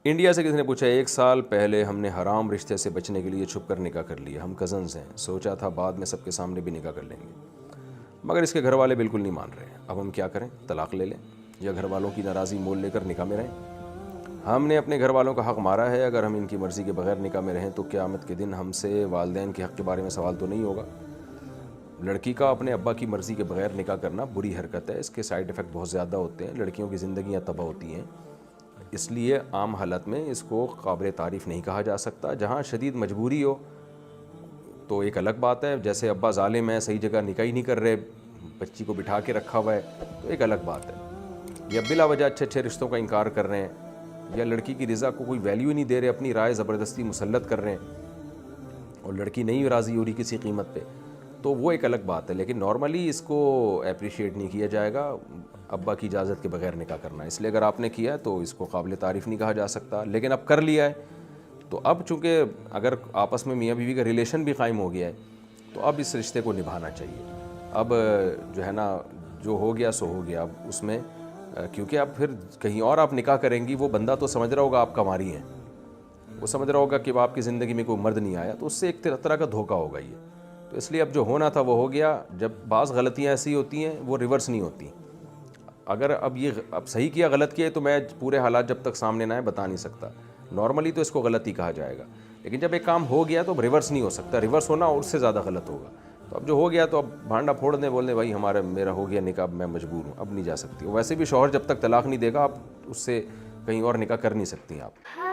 India سے کسی نے پوچھا 1 سال پہلے ہم نے حرام رشتے سے بچنے کے لیے چھپ کر نکاح کر لیا. ہم کزنز ہیں, سوچا تھا بعد میں سب کے سامنے بھی نکاح کر لیں گے, مگر اس کے گھر والے بالکل نہیں مان رہے. اب ہم کیا کریں؟ طلاق لے لیں یا گھر والوں کی ناراضی مول لے کر نکاح میں رہیں؟ ہم نے اپنے گھر والوں کا حق مارا ہے. اگر ہم ان کی مرضی کے بغیر نکاح میں رہیں تو قیامت کے دن ہم سے والدین کے حق کے بارے میں سوال تو نہیں ہوگا. لڑکی کا اپنے ابا کی مرضی کے بغیر نکاح کرنا بری حرکت ہے. اس کے سائیڈ ایفیکٹ بہت زیادہ ہوتے ہیں, لڑکیوں کی زندگیاں تباہ ہوتی ہیں. اس لیے عام حالت میں اس کو قابل تعریف نہیں کہا جا سکتا. جہاں شدید مجبوری ہو تو ایک الگ بات ہے, جیسے ابا ظالم ہے, صحیح جگہ نکاح ہی نہیں کر رہے, بچی کو بٹھا کے رکھا ہوا ہے, تو ایک الگ بات ہے. یا بلا وجہ اچھے اچھے رشتوں کا انکار کر رہے ہیں, یا لڑکی کی رضا کو کوئی ویلیو ہی نہیں دے رہے, اپنی رائے زبردستی مسلط کر رہے ہیں اور لڑکی نہیں راضی ہو رہی کسی قیمت پہ, تو وہ ایک الگ بات ہے. لیکن نارملی اس کو اپریشیٹ نہیں کیا جائے گا ابا کی اجازت کے بغیر نکاح کرنا. اس لیے اگر آپ نے کیا ہے تو اس کو قابل تعریف نہیں کہا جا سکتا. لیکن اب کر لیا ہے تو اب چونکہ اگر آپس میں میاں بیوی کا ریلیشن بھی قائم ہو گیا ہے تو اب اس رشتے کو نبھانا چاہیے. اب جو ہے نا, جو ہو گیا سو ہو گیا. اب اس میں کیونکہ اب پھر کہیں اور آپ نکاح کریں گی, وہ بندہ تو سمجھ رہا ہوگا آپ کماری ہیں, وہ سمجھ رہا ہوگا کہ آپ کی زندگی میں کوئی مرد نہیں آیا, تو اس سے ایک طرح کا دھوکہ ہوگا یہ. تو اس لیے اب جو ہونا تھا وہ ہو گیا. جب بعض غلطیاں ایسی ہوتی ہیں وہ ریورس نہیں ہوتی. اگر اب صحیح کیا غلط کیا تو میں پورے حالات جب تک سامنے نہ آئے بتا نہیں سکتا. نارملی تو اس کو غلط ہی کہا جائے گا, لیکن جب ایک کام ہو گیا تو اب ریورس نہیں ہو سکتا. ریورس ہونا اور اس سے زیادہ غلط ہوگا. تو اب جو ہو گیا تو اب بھانڈا پھوڑ دیں, بول دیں بھائی میرا ہو گیا نکاح, میں مجبور ہوں, اب نہیں جا سکتی. ویسے بھی شوہر جب تک طلاق نہیں دے گا آپ اس سے کہیں اور نکاح کر نہیں سکتی آپ.